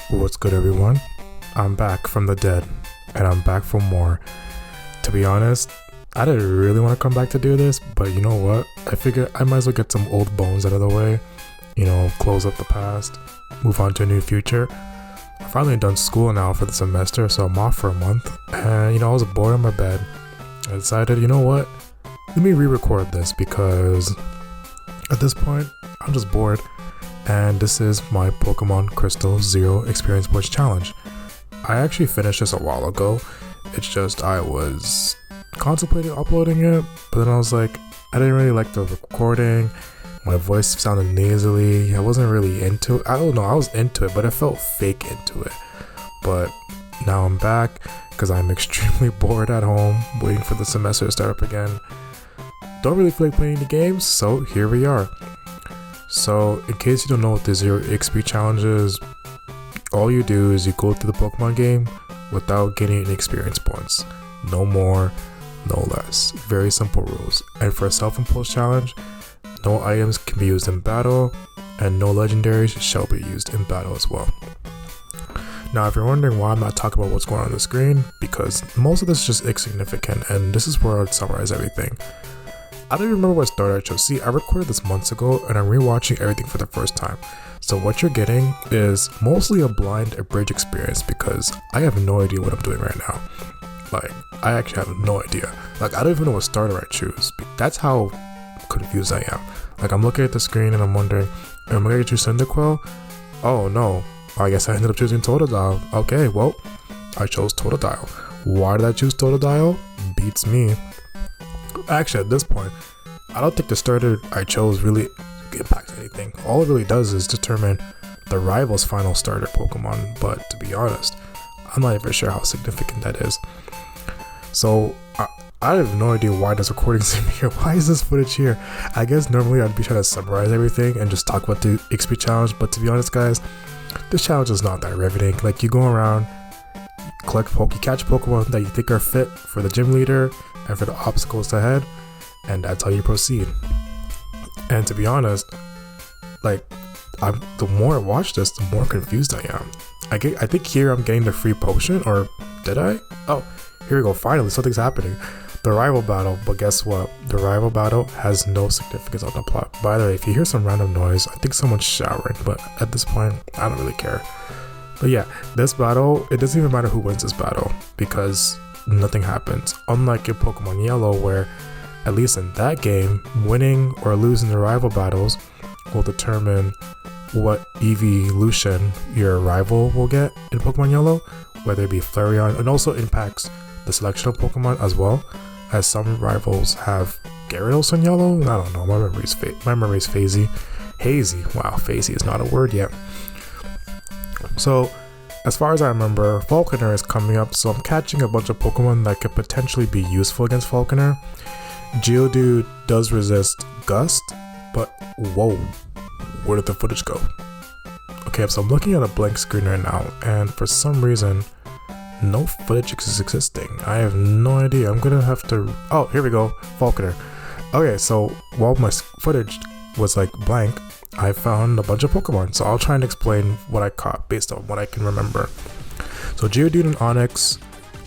What's good, everyone? I'm back from the dead, and I'm back for more. To be honest, I didn't really want to come back to do this, but you know what? I figured I might as well get some old bones out of the way, close up the past, move on to a new future. I'm finally done school now for the semester, so I'm off for a month, and I was bored in my bed. I decided, you know what? Let me re-record this because at this point, I'm just bored. And this is my Pokemon Crystal Zero Experience Points Challenge. I actually finished this a while ago. It's just I was contemplating uploading it, but then I was like, I didn't really like the recording. My voice sounded nasally. I wasn't really into it. I don't know, I was into it, but it felt fake into it. But now I'm back because I'm extremely bored at home, waiting for the semester to start up again. Don't really feel like playing the games, so here we are. So, in case you don't know what the Zero EXP challenge is, all you do is you go through the Pokemon game without getting any experience points. No more, no less. Very simple rules. And for a self-imposed challenge, no items can be used in battle, and no legendaries shall be used in battle as well. Now, if you're wondering why I'm not talking about what's going on the screen, because most of this is just insignificant, and this is where I'd summarize everything. I don't even remember what started I chose. See, I recorded this months ago and I'm rewatching everything for the first time. So what you're getting is mostly a blind abridged experience because I have no idea what I'm doing right now. Like, I actually have no idea. Like, I don't even know what starter I choose. That's how confused I am. Like, I'm looking at the screen and I'm wondering, am I going to choose Cyndaquil? Oh no, I guess I ended up choosing Totodile. Okay, well, I chose Totodile. Why did I choose Totodile? Beats me. Actually, at this point, I don't think the starter I chose really impacts anything. All it really does is determine the rival's final starter Pokemon, but to be honest, I'm not even sure how significant that is. So, I have no idea why this recording's in here. Why is this footage here? I guess normally I'd be trying to summarize everything and just talk about the EXP challenge, but to be honest, guys, this challenge is not that riveting. Like, you go around, you catch Pokemon that you think are fit for the gym leader and for the obstacles ahead, and that's how you proceed. And to be honest, like, the more I watch this, the more confused I am. I think here I'm getting the free potion, or did I? Oh, here we go, finally, something's happening. The rival battle, but guess what? The rival battle has no significance on the plot. By the way, if you hear some random noise, I think someone's showering, but at this point, I don't really care. But yeah, this battle, it doesn't even matter who wins this battle, because nothing happens. Unlike in Pokemon Yellow, where, at least in that game, winning or losing the rival battles will determine what evolution your rival will get in Pokemon Yellow, whether it be Flareon, and also impacts the selection of Pokemon as well, as some rivals have Gyarados in Yellow. I don't know, my memory's hazy. Wow, hazy is not a word yet. So, as far as I remember, Falkner is coming up, so I'm catching a bunch of Pokemon that could potentially be useful against Falkner. Geodude does resist Gust, but whoa, where did the footage go? Okay, so I'm looking at a blank screen right now, and for some reason, no footage is existing. I have no idea. I'm gonna have to... Oh, here we go, Falkner. Okay, so while my footage was like blank, I found a bunch of Pokemon, so I'll try and explain what I caught based on what I can remember. So Geodude and Onix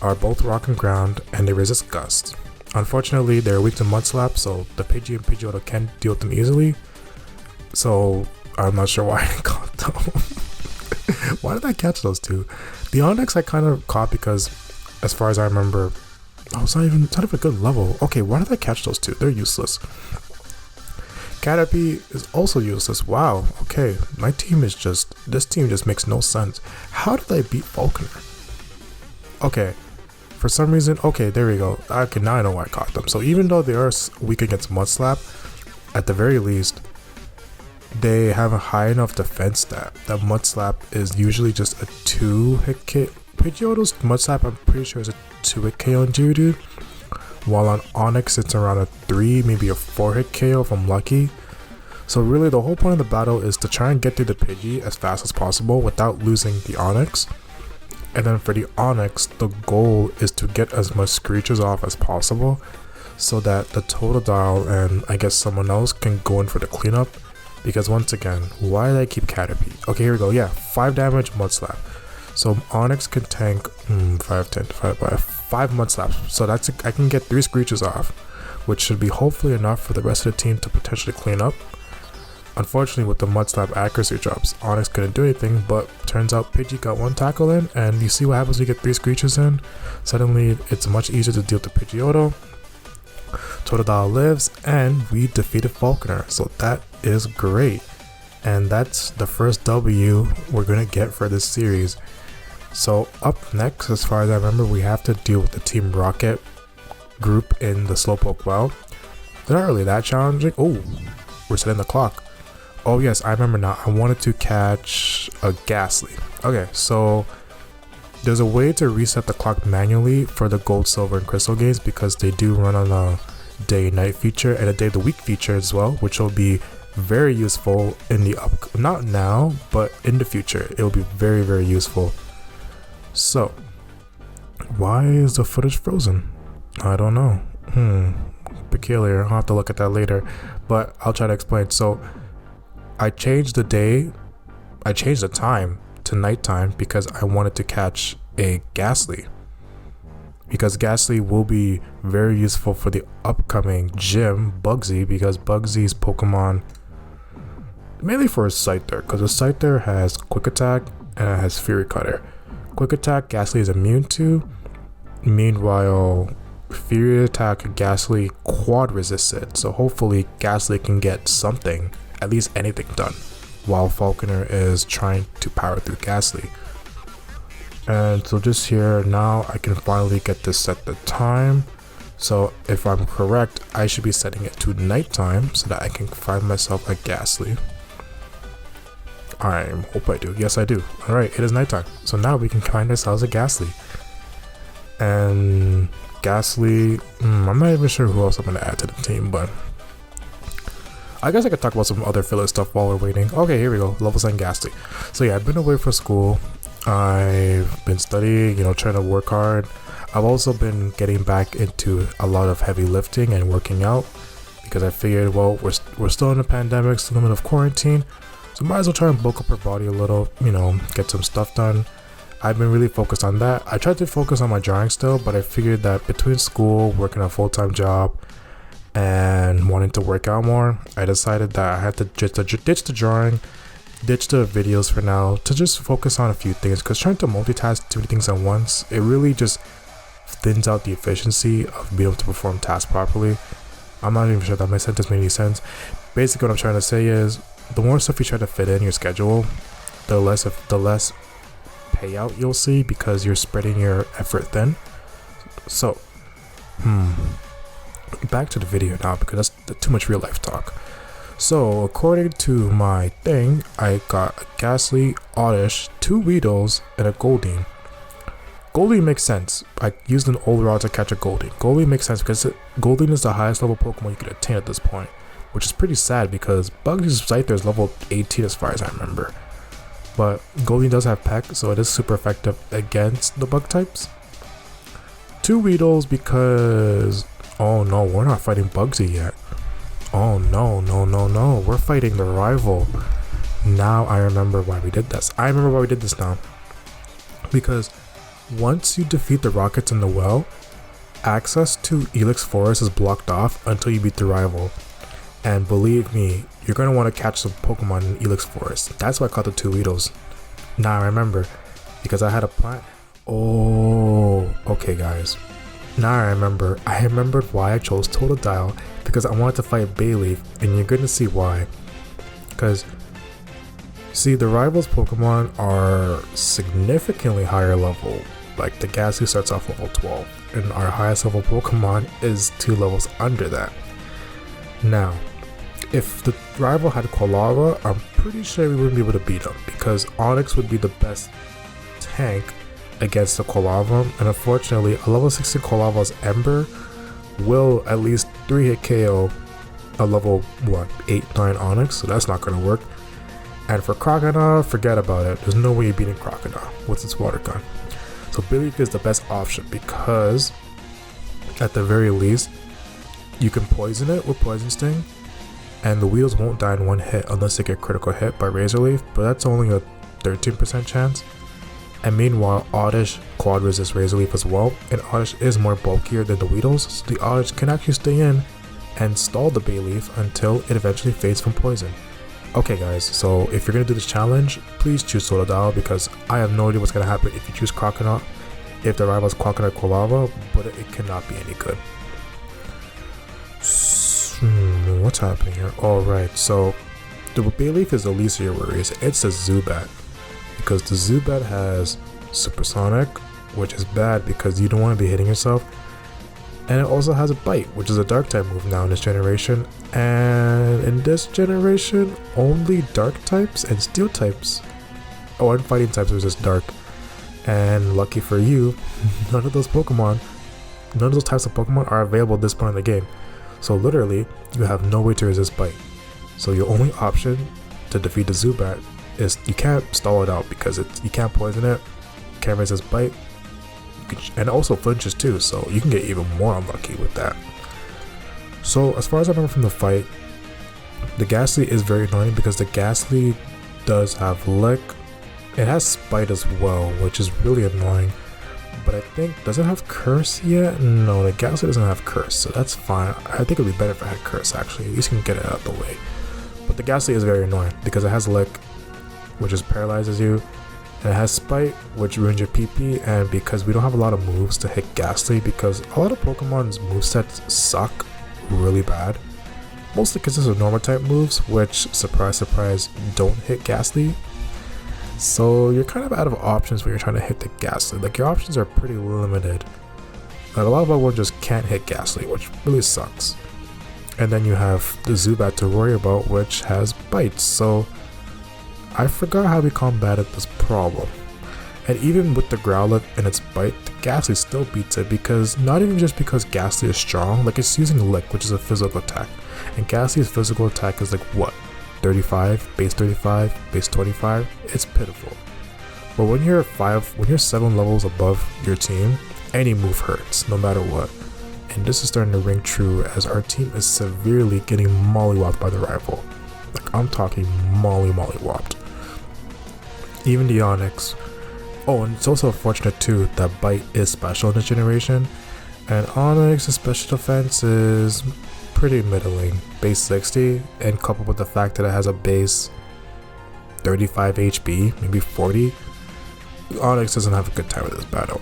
are both rock and ground, and they resist Gust. Unfortunately, they're weak to Mud Slap, so the Pidgey and Pidgeotto can deal with them easily. So I'm not sure why I caught them. Why did I catch those two? The Onix I kind of caught because, as far as I remember, it's not even a good level. Okay, why did I catch those two? They're useless. Caterpie is also useless. Wow, okay, this team just makes no sense. How did I beat Falkner? Okay, for some reason, okay, there we go. Okay, now I know why I caught them. So even though they are weak against Mud Slap, at the very least, they have a high enough defense stat that Mud Slap is usually just a 2-hit KO. Pidgeotto's Mud Slap, I'm pretty sure, is a 2-hit KO on Geodude, while on Onix it's around a 3, maybe a 4-hit KO if I'm lucky. So really the whole point of the battle is to try and get through the Pidgey as fast as possible without losing the Onix. And then for the Onix, the goal is to get as much Screeches off as possible so that the Totodile and I guess someone else can go in for the cleanup Because once again, why did I keep Caterpie? Okay, here we go. Yeah, 5 damage, Mud Slap. So Onyx can tank 5, 10, 5 Mud Slaps. So I can get 3 Screeches off, which should be hopefully enough for the rest of the team to potentially clean up. Unfortunately, with the Mud Slap accuracy drops, Onyx couldn't do anything, but turns out Pidgey got 1 tackle in, and you see what happens when you get 3 Screeches in. Suddenly, it's much easier to deal with the Pidgeotto. Totodile lives, and we defeated Falkner, so that is great. And that's the first W we're gonna get for this series. So up next, as far as I remember, we have to deal with the Team Rocket group in the Slowpoke well. They're not really that challenging. Oh, we're setting the clock. Oh yes, I remember now. I wanted to catch a Ghastly. Okay, so there's a way to reset the clock manually for the Gold, Silver, and Crystal games because they do run on a day-night feature and a day-of-the-week feature as well, which will be very useful in the not now, but in the future. It will be very, very useful. So, why is the footage frozen? I don't know. Peculiar. I'll have to look at that later, but I'll try to explain. So, I changed the time to nighttime because I wanted to catch a Ghastly. Because Ghastly will be very useful for the upcoming gym, Bugsy, because Bugsy's Pokemon, mainly for his Scyther, because the Scyther has Quick Attack and it has Fury Cutter. Quick Attack, Ghastly is immune to. Meanwhile, Fury Attack, Ghastly quad resists it. So hopefully Ghastly can get something, at least anything done, while Falconer is trying to power through Ghastly. And so just here now, I can finally get this set the time. So if I'm correct, I should be setting it to nighttime so that I can find myself a Ghastly. I hope I do. Yes, I do. Alright, it is nighttime. So now we can find ourselves a Ghastly. And Ghastly, I'm not even sure who else I'm going to add to the team, but I guess I could talk about some other filler stuff while we're waiting. Okay, here we go. Level 7 Ghastly. So yeah, I've been away for school. I've been studying, trying to work hard. I've also been getting back into a lot of heavy lifting and working out because I figured, well, we're still in a pandemic, still in the middle of quarantine, so might as well try and bulk up our body a little, get some stuff done. I've been really focused on that. I tried to focus on my drawing still, but I figured that between school, working a full-time job, and wanting to work out more, I decided that I had to ditch the drawing, ditch the videos for now, to just focus on a few things, because trying to multitask too many things at once, it really just thins out the efficiency of being able to perform tasks properly. I'm not even sure that my sentence made any sense. Basically what I'm trying to say is, the more stuff you try to fit in your schedule, the less payout you'll see because you're spreading your effort thin. So, back to the video now because that's too much real life talk. So, according to my thing, I got a Ghastly, Oddish, 2 Weedles, and a Goldeen. Goldeen makes sense. I used an old rod to catch a Goldeen. Goldeen makes sense because Goldeen is the highest level Pokemon you could attain at this point, which is pretty sad because Bugsy's Scyther is level 18 as far as I remember. But Goldeen does have Peck, so it is super effective against the bug types. 2 Weedles because, oh no, we're not fighting Bugsy yet. Oh no, we're fighting the rival. Now I remember why we did this. Now. Because once you defeat the Rockets in the well, access to Elix Forest is blocked off until you beat the rival. And believe me, you're going to want to catch some Pokemon in Elix Forest. That's why I caught the 2 Weedles. Now I remember, because I had a plan. Oh, okay guys. Now I remembered why I chose Totodile, because I wanted to fight Bayleaf, and you're going to see why. Because, see, the rivals Pokemon are significantly higher level. Like, the Ghastly starts off level 12, and our highest level Pokemon is 2 levels under that. Now, if the rival had Quilava, I'm pretty sure we wouldn't be able to beat him, because Onix would be the best tank against the Quilava, and unfortunately, a level 60 Quilava's Ember will at least 3-hit KO a level 8-9 Onix, so that's not going to work. And for Crocodile, forget about it. There's no way you're beating Crocodile with its water gun. So Bayleaf is the best option because, at the very least, you can poison it with Poison Sting, and the Weedles won't die in one hit unless they get critical hit by Razor Leaf, but that's only a 13% chance. And meanwhile, Oddish quad resists Razor Leaf as well, and Oddish is more bulkier than the Weedles, so the Oddish can actually stay in and stall the Bayleaf until it eventually fades from poison. Okay guys, so if you're gonna do this challenge, please choose Totodile because I have no idea what's gonna happen if you choose Crocodile, if the rival is Crocodile Quilava, but it cannot be any good. What's happening here? Alright, so the Bayleaf is the least of your worries. It's a Zubat, because the Zubat has Supersonic, which is bad because you don't want to be hitting yourself, and it also has a Bite, which is a dark type move now in this generation, and in this generation only dark types and steel types, and fighting types resist dark. And lucky for you, none of those types of Pokemon are available at this point in the game. So literally, you have no way to resist Bite. So your only option to defeat the Zubat is you can't stall it out because you can't poison it, can't resist Bite, and also flinches too, so you can get even more unlucky with that. So as far as I remember from the fight, the Ghastly is very annoying because the Ghastly does have Lick. It has Spite as well, which is really annoying. But I think, does it have Curse yet? No, the Ghastly doesn't have Curse, so that's fine. I think it would be better if it had Curse actually, at least you can get it out of the way. But the Ghastly is very annoying because it has Lick, which just paralyzes you, and it has Spite, which ruins your PP, and because we don't have a lot of moves to hit Ghastly, because a lot of Pokemon's movesets suck really bad. Mostly consists of normal type moves, which, surprise surprise, don't hit Ghastly. So you're kind of out of options when you're trying to hit the Ghastly. Like, your options are pretty limited. Like, a lot of Pokemon just can't hit Ghastly, which really sucks. And then you have the Zubat to worry about, which has Bites, so I forgot how we combated this problem. And even with the Growlithe and its Bite, the Ghastly still beats it, because not even just because Ghastly is strong, like it's using Lick, which is a physical attack. And Ghastly's physical attack is like what? 35, base 25, it's pitiful. But when you're 7 levels above your team, any move hurts, no matter what. And this is starting to ring true as our team is severely getting mollywopped by the rival. Like, I'm talking mollywopped. Even the Onix. Oh, and it's also unfortunate too that Bite is special in this generation, and Onix's special defense is pretty middling, base 60, and coupled with the fact that it has a base 35 HP, maybe 40, Onix doesn't have a good time with this battle.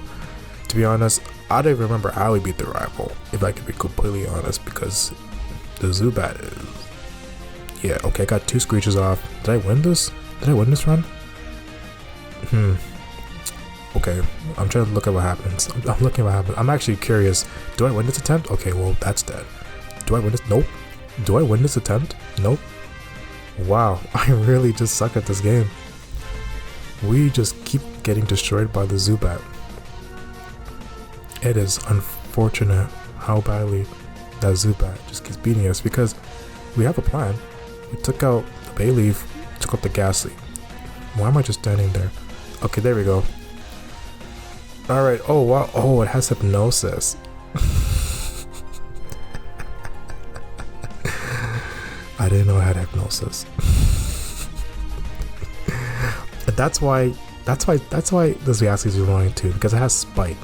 To be honest, I don't even remember how we beat the rival, if I can be completely honest, because the Zubat is... Yeah, okay, I got 2 Screeches off. Did I win this? Did I win this run? Okay, I'm trying to look at what happens. I'm looking at what happens. I'm actually curious. Do I win this attempt? Okay, well, that's dead. Do I win this? Nope. Do I win this attempt? Nope. Wow, I really just suck at this game. We just keep getting destroyed by the Zubat. It is unfortunate how badly that Zubat just keeps beating us, because we have a plan. We took out the Bayleaf, took out the Ghastly. Why am I just standing there? Okay, there we go. Alright, oh wow, oh, it has Hypnosis. I didn't know it had Hypnosis. that's why this Ghastly is annoying too, because it has Spite.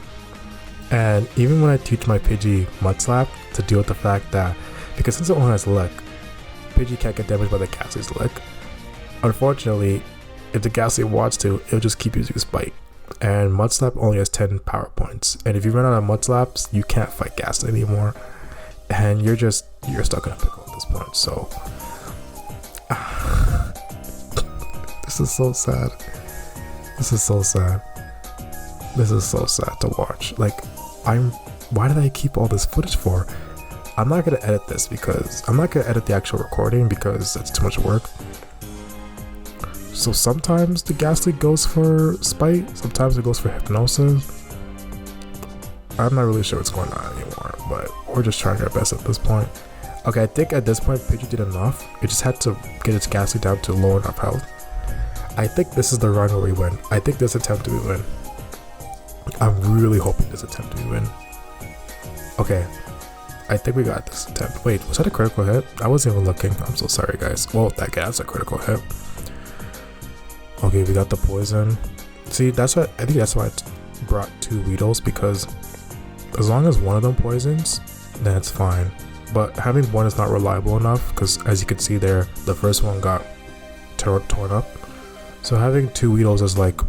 And even when I teach my Pidgey Mudslap to deal with the fact that, because since it only has Lick, Pidgey can't get damaged by the Ghastly's Lick. Unfortunately, if the Ghastly wants to, it'll just keep using Spite. And Mudslap only has 10 power points. And if you run out of Mudslaps, you can't fight Ghastly anymore. And you're stuck in a pickle at this point, so... This is so sad. This is so sad. This is so sad to watch. Like, why did I keep all this footage for? I'm not gonna edit this because I'm not gonna edit the actual recording because that's too much work. So sometimes the Ghastly goes for Spite, sometimes it goes for Hypnosis. I'm not really sure what's going on anymore, but we're just trying our best at this point. Okay, I think at this point Pidgey did enough. It just had to get its Ghastly down to low enough health. I think this is the run where we win. I think this attempt we win. I'm really hoping this attempt we win. Okay, I think we got this attempt. Wait, was that a critical hit? I wasn't even looking. I'm so sorry, guys. Well, that's a critical hit. Okay, we got the poison. See, I think that's why I brought 2 Weedles, because as long as one of them poisons, then it's fine. But having one is not reliable enough, because as you can see there, the first one got torn up. So having 2 Weedles is like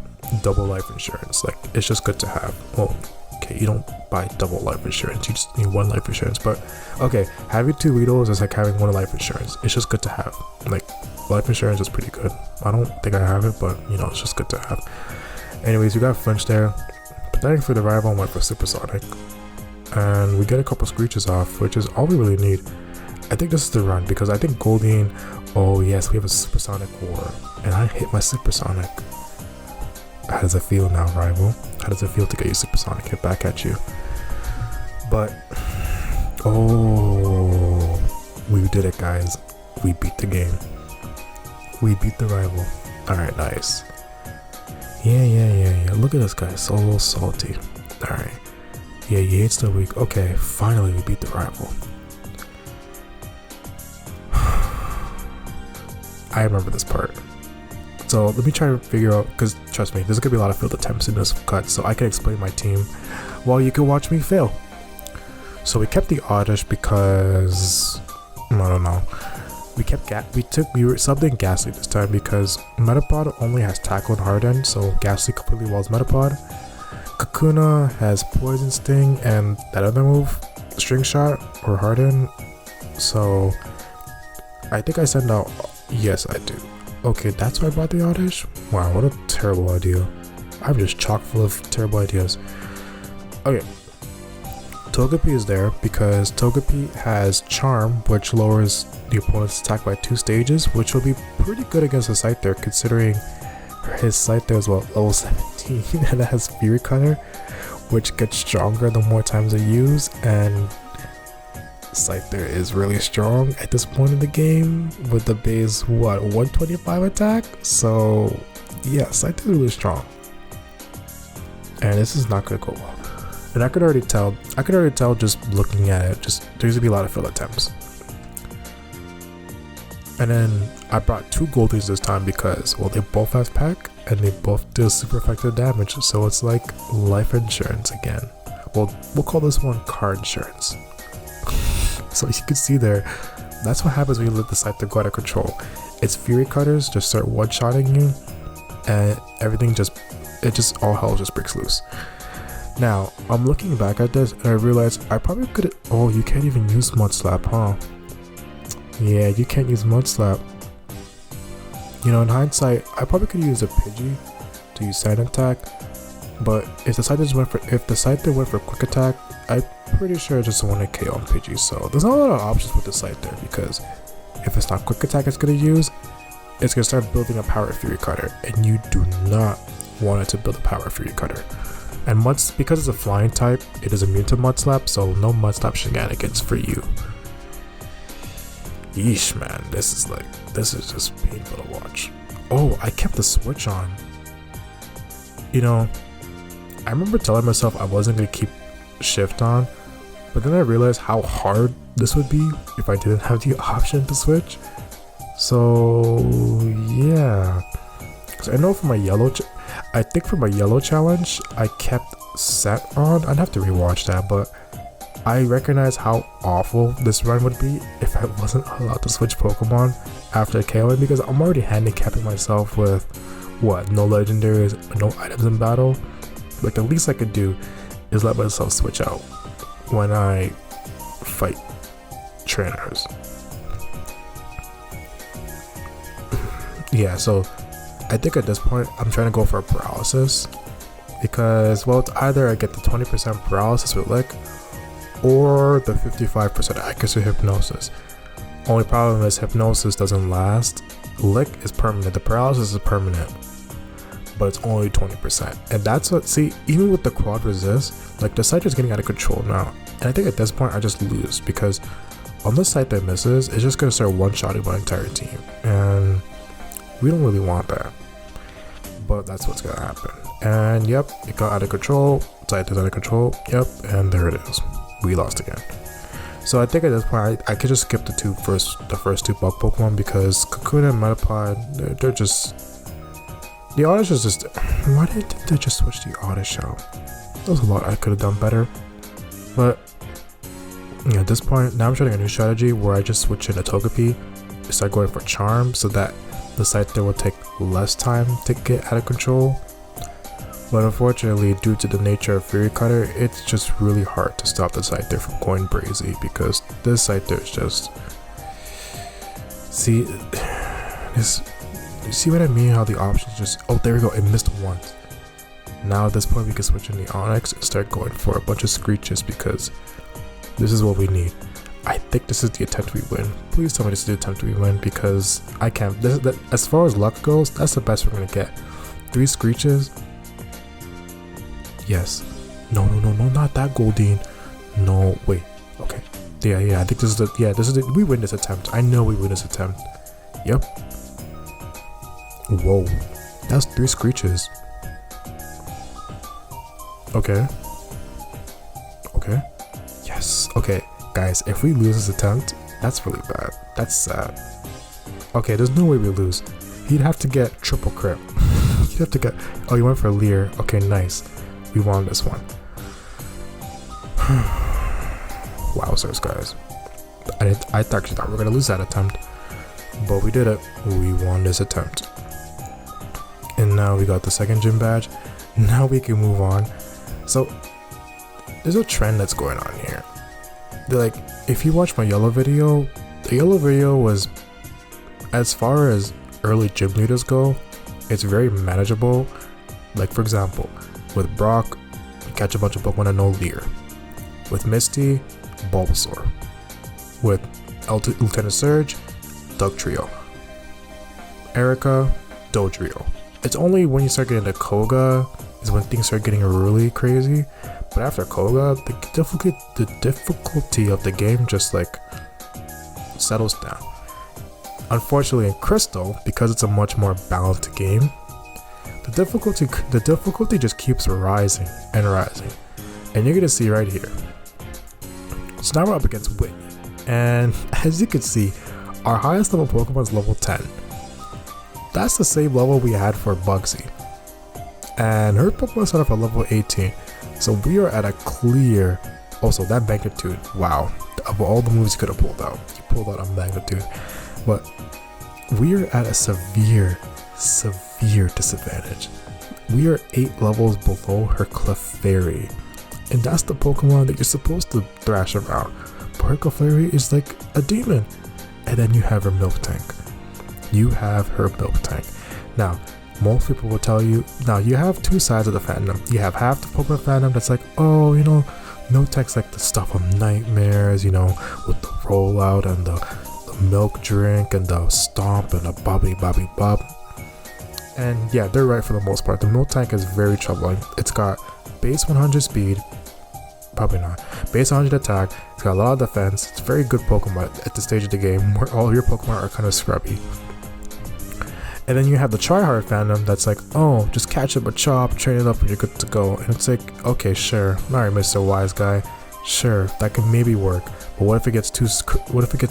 double life insurance. Like, it's just good to have. Well, okay, you don't buy double life insurance, you just need 1 life insurance. But okay, having 2 Weedles is like having 1 life insurance. It's just good to have. Like, life insurance is pretty good. I don't think I have it, but you know, it's just good to have. Anyways, we got Flinch there. Pathetic for the rival and went for Supersonic. And we get a couple screeches off, which is all we really need. I think this is the run, because I think Goldeen, oh yes, we have a Supersonic war. And I hit my Supersonic. How does it feel now, rival? How does it feel to get your Supersonic hit back at you? But, oh, we did it, guys. We beat the game. We beat the rival. Alright, nice. Yeah. Look at this guy, so salty. Alright. Yeah, he hates the weak. Okay, finally we beat the rival. I remember this part. So let me try to figure out, because trust me, there's gonna be a lot of failed attempts in this cut, so I can explain my team while you can watch me fail. So we kept the Oddish because I don't know. We were subbed in Ghastly this time because Metapod only has Tackle and Harden, so Ghastly completely walls Metapod. Kakuna has Poison Sting and that other move, String Shot or Harden. So I think I send out, yes I do. Okay, that's why I brought the Oddish? Wow, what a terrible idea. I'm just chock full of terrible ideas. Okay. Togepi is there because Togepi has Charm, which lowers the opponent's attack by 2 stages, which will be pretty good against a Scyther, considering his Scyther is level 17 and it has Fury Cutter, which gets stronger the more times I use, and Scyther is really strong at this point in the game with the base 125 attack. So yeah, Scyther is really strong, and this is not gonna go well. And I could already tell just looking at it, there's gonna be a lot of failed attempts. And then I brought 2 Goldies this time because, well, they both have Pack and they both deal super effective damage, so it's like life insurance again. Well, we'll call this one car insurance. So you can see there, that's what happens when you let the Scyther go out of control. Its Fury Cutters just start one-shotting you, and all hell just breaks loose. Now, I'm looking back at this and I realized I probably could. Oh, you can't even use Mud Slap, huh? Yeah, you can't use Mud Slap. You know, in hindsight, I probably could use a Pidgey to use Sand Attack, but if the Scyther went for Quick Attack, I'm pretty sure I just want to KO on Pidgey. So there's not a lot of options with the Scyther, because if it's not Quick Attack it's gonna use, it's gonna start building a Power Fury Cutter, and you do not want it to build a Power Fury Cutter. And because it's a flying type, it is immune to Mud Slap, so no Mud Slap shenanigans for you. Yeesh, man, this is just painful to watch. Oh, I kept the switch on. You know, I remember telling myself I wasn't gonna keep shift on, but then I realized how hard this would be if I didn't have the option to switch. So yeah, because I know for my yellow, I think for my yellow challenge, I kept set on. I'd have to rewatch that, but I recognize how awful this run would be if I wasn't allowed to switch Pokemon after KOing, because I'm already handicapping myself with what, no legendaries, no items in battle. Like, the least I could do is let myself switch out when I fight trainers. Yeah, so I think at this point I'm trying to go for a paralysis, because, well, it's either I get the 20% paralysis with Lick or the 55% accuracy Hypnosis. Only problem is Hypnosis doesn't last. Lick is permanent, the paralysis is permanent, but it's only 20%. And that's what, see, even with the quad resist, like, the Scyther is getting out of control now. And I think at this point I just lose, because on the site that misses, it's just going to start one-shotting my entire team. And we don't really want that, but that's what's going to happen. And yep, it got out of control. Scyther's out of control. Yep, and there it is. We lost again. So I think at this point I could just skip the first two bug Pokemon, because Cocoon and Metapod, they're just, the Oddish is just, why did they just switch the Oddish out? There was a lot I could have done better, but yeah, at this point now I'm trying a new strategy where I just switch in a Togepi, start going for Charm, so that the Scyther will take less time to get out of control. But unfortunately, due to the nature of Fury Cutter, it's just really hard to stop the Scyther from going brazy, because this Scyther is just... See, this, you see what I mean? How the options just... Oh, there we go, it missed once. Now at this point we can switch in the Onix and start going for a bunch of Screeches, because this is what we need. I think this is the attempt we win. Please tell me this is the attempt we win, because I can't... as far as luck goes, that's the best we're going to get. 3 Screeches... Yes. No, not that Goldeen. No, wait. Okay. Yeah, I think this is the, we win this attempt. I know we win this attempt. Yep. Whoa. That's 3 Screeches. Okay. Okay. Yes. Okay, guys, if we lose this attempt, that's really bad. That's sad. Okay, there's no way we lose. He'd have to get triple crit. He'd have to get... Oh, you went for Leer. Okay, nice. We won this one. Wowzers, guys. I actually thought we were going to lose that attempt, but we did it. We won this attempt. And now we got the second gym badge. Now we can move on. So, there's a trend that's going on here. They're like, if you watch my yellow video, the yellow video was, as far as early gym leaders go, it's very manageable. Like, for example, with Brock, you catch a bunch of Pokemon and no Leer. With Misty, Bulbasaur. With Lieutenant Surge, Dugtrio. Erica, Dodrio. It's only when you start getting to Koga is when things start getting really crazy. But after Koga, the difficulty of the game just like settles down. Unfortunately in Crystal, because it's a much more balanced game, the difficulty just keeps rising and rising. And you're gonna see right here. So now we're up against Whitney. And as you can see, our highest level Pokemon is level 10. That's the same level we had for Bugsy. And her Pokemon started off at level 18. So we are at a clear... Also, that Magnitude, wow. Of all the moves you could have pulled out, you pulled out a Magnitude. But we are at a severe disadvantage. We are 8 levels below her Clefairy, and that's the Pokemon that you're supposed to thrash around. But her Clefairy is like a demon. And then you have her Milk Tank. Now, most people will tell you, now you have 2 sides of the fandom. You have half the Pokemon fandom that's like, oh, you know, Milk Tank's like the stuff of nightmares, you know, with the rollout and the milk drink and the stomp and the bobby bob. And yeah, they're right for the most part. The Milk Tank is very troubling. It's got base 100 speed, probably not, base 100 attack, it's got a lot of defense, it's a very good Pokemon at this stage of the game where all of your Pokemon are kind of scrubby. And then you have the tryhard fandom that's like, oh, just catch up a Chop, train it up and you're good to go. And it's like, okay, sure, alright Mr. Wise Guy, sure, that can maybe work, but what if it gets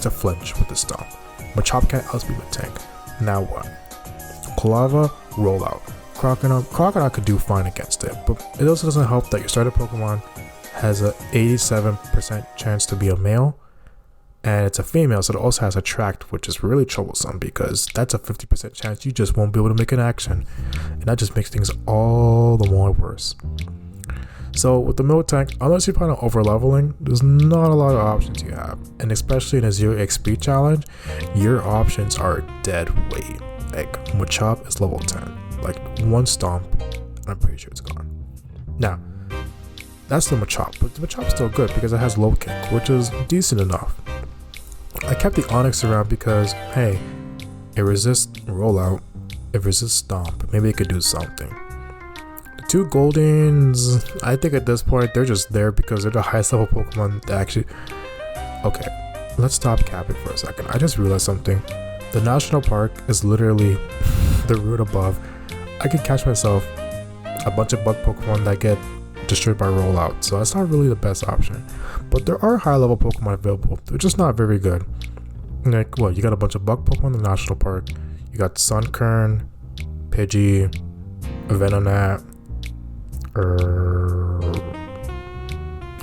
a flinch with the stomp? Machop can't outspeed the tank. Now what? Kolava, rollout. Crocodile could do fine against it, but it also doesn't help that your starter Pokemon has a 87% chance to be a male, and it's a female, so it also has Attract, which is really troublesome because that's a 50% chance you just won't be able to make an action, and that just makes things all the more worse. So with the Milk Tank, unless you plan on over leveling, there's not a lot of options you have, and especially in a 0 EXP challenge, your options are dead weight. Like Machop is level 10, like 1 stomp, and I'm pretty sure it's gone. Now, that's the Machop, but the Machop's still good because it has low kick, which is decent enough. I kept the Onix around because, hey, it resists rollout, it resists stomp, maybe it could do something. The 2 Goldeens, I think at this point they're just there because they're the highest level Pokemon that actually... Okay, let's stop capping for a second. I just realized something. The national park is literally the route above. I could catch myself a bunch of bug Pokemon that get destroyed by rollout, so that's not really the best option. But there are high level Pokemon available. They're just not very good. Like, what, you got a bunch of bug Pokemon in the national park. You got Sunkern, Pidgey, Venonat,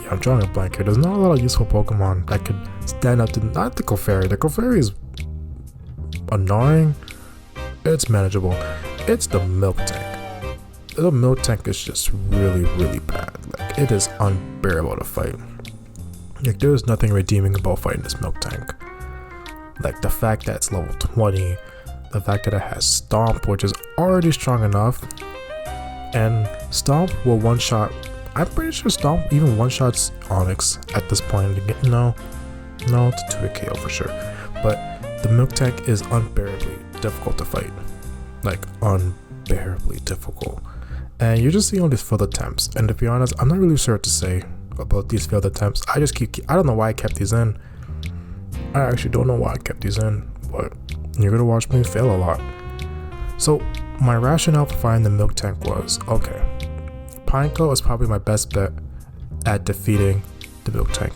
yeah, I'm drawing a blank here. There's not a lot of useful Pokemon that could stand up to, not the Clefairy. The Clefairy is annoying. It's manageable. It's the Milk Tank. The Milk Tank is just really, really bad. Like, it is unbearable to fight. Like, there's nothing redeeming about fighting this Milk Tank. Like, the fact that it's level 20, the fact that it has Stomp, which is already strong enough, and Stomp will one-shot. I'm pretty sure Stomp even one-shots Onix at this point. No, it's 2-hit KO for sure. But the Milk Tank is unbearably difficult to fight. Like, unbearably difficult. And you're just seeing all these failed attempts. And to be honest, I'm not really sure what to say about these failed attempts. I don't know why I kept these in. I actually don't know why I kept these in, but you're gonna watch me fail a lot. So my rationale for finding the Milk Tank was, okay, Pineco is probably my best bet at defeating the Milk Tank.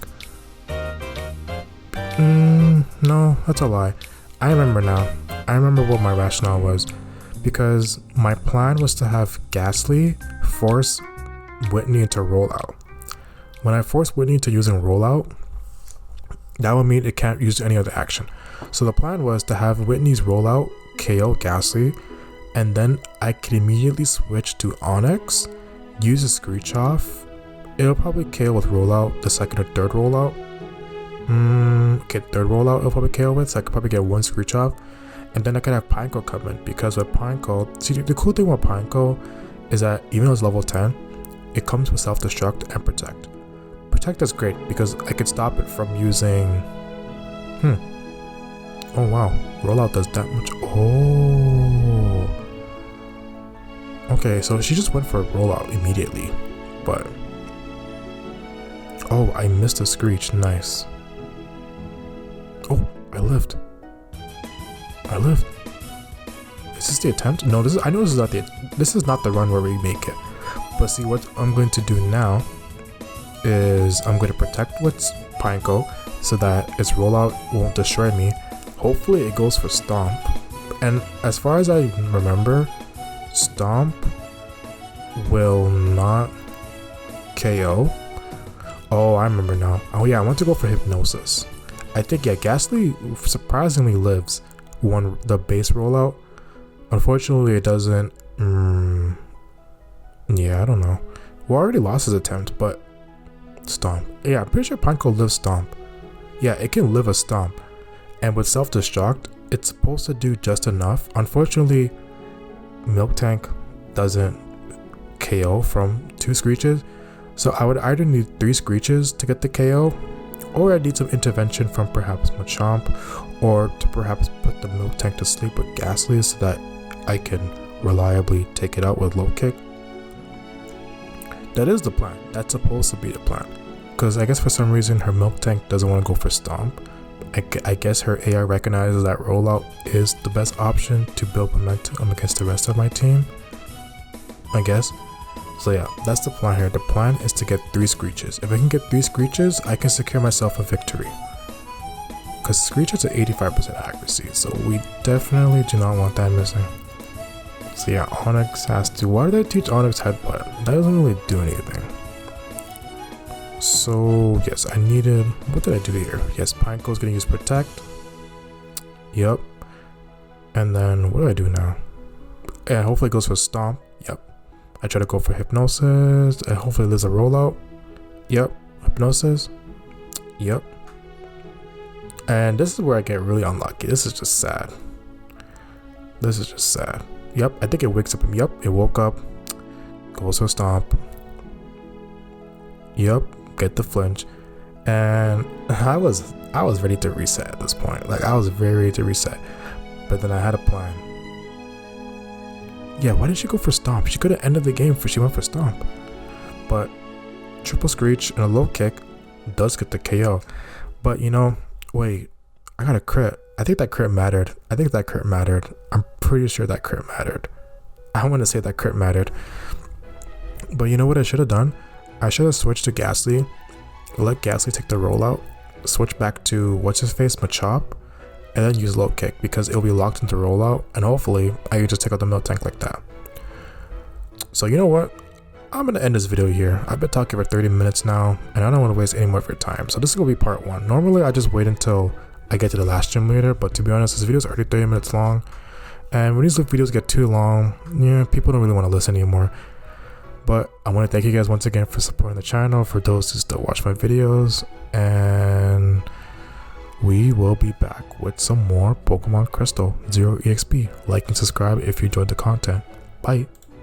No, that's a lie. I remember now. I remember what my rationale was, because my plan was to have Ghastly force Whitney into rollout. When I force Whitney into using rollout, that would mean it can't use any other action. So the plan was to have Whitney's rollout KO Ghastly, and then I could immediately switch to Onix, use a Screech Off. It'll probably KO with rollout, the second or third rollout. Okay, third rollout it'll probably KO with, so I could probably get one Screech Off. And then I could have Pineco come in, because with Pineco, see, the cool thing with Pineco is that even though it's level 10, it comes with self-destruct and protect. Protect is great because I could stop it from using... Oh wow, rollout does that much. Oh. Okay, so she just went for a rollout immediately, but... Oh, I missed a Screech, nice. Oh, I lived. Is this the attempt? No, I know this is not the run where we make it. But see, what I'm going to do now is I'm going to protect with Pineco so that its rollout won't destroy me. Hopefully it goes for Stomp. And as far as I remember, Stomp will not KO. Oh, I remember now. Oh yeah, I want to go for Hypnosis. I think, yeah, Ghastly surprisingly lives the base rollout. Unfortunately, it doesn't. Yeah, I don't know. We already lost his attempt, but Stomp. Yeah, I'm pretty sure Pineco lives Stomp. Yeah, it can live a Stomp. And with self-destruct, it's supposed to do just enough. Unfortunately, Milk Tank doesn't KO from 2 Screeches. So I would either need 3 Screeches to get the KO, or I need some intervention from perhaps Machamp, or to perhaps put the Milk Tank to sleep with Ghastly so that I can reliably take it out with Low Kick. That is the plan. That's supposed to be the plan. Because I guess for some reason her Milk Tank doesn't want to go for Stomp. I guess her AI recognizes that rollout is the best option to build momentum against the rest of my team, I guess. So yeah, that's the plan here. The plan is to get 3 Screeches. If I can get 3 Screeches, I can secure myself a victory. Because Screeches are 85% accuracy, so we definitely do not want that missing. So yeah, Onix has to... Why did I teach Onix Headbutt? That doesn't really do anything. So yes, I needed... What did I do here? Yes, Pineco's gonna use Protect. Yep. And then what do I do now? Yeah, hopefully it goes for Stomp. Yep. I try to go for Hypnosis. And hopefully there's a rollout. Yep. Hypnosis. Yep. And this is where I get really unlucky. This is just sad. This is just sad. Yep, I think it wakes up him. Yep, it woke up. Goes for Stomp. Yep, get the flinch. And I was ready to reset at this point. Like, I was very ready to reset. But then I had a plan. Yeah, why did she go for Stomp? She could have ended the game if she went for Stomp. But triple Screech and a Low Kick does get the KO. But you know, wait, I got a crit. I think that crit mattered. I'm pretty sure that crit mattered. I want to say that crit mattered. But you know what I should have done? I should have switched to Ghastly, let Ghastly take the rollout, switch back to what's his face, Machop, and then use low kick because it'll be locked into rollout, and hopefully I can just take out the Miltank like that. So you know what? I'm gonna end this video here. I've been talking for 30 minutes now, and I don't want to waste any more of your time. So this is gonna be part 1. Normally I just wait until I get to the last gym leader, but to be honest, this video is already 30 minutes long. And when these videos get too long, yeah, people don't really want to listen anymore. But I want to thank you guys once again for supporting the channel, for those who still watch my videos, and we will be back with some more Pokemon Crystal Zero EXP. Like and subscribe if you enjoyed the content. Bye.